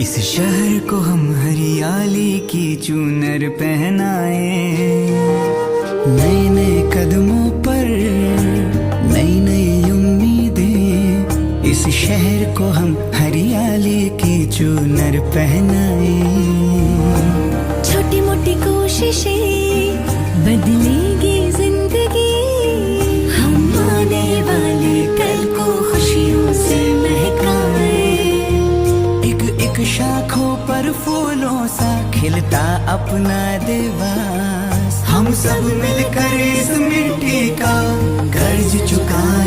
इस शहर को हम हरियाली की चूनर पहनाए, नए नए कदमों पर नई नई उम्मीदें। इस शहर को हम हरियाली की चूनर पहनाए। छोटी मोटी कोशिशें बदलेगी जिंदगी, हम आने वाले कल को खुशियों से महकाए। एक शाखों पर फूलों सा खिलता अपना देवास, हम सब मिलकर इस मिट्टी का कर्ज चुकाए।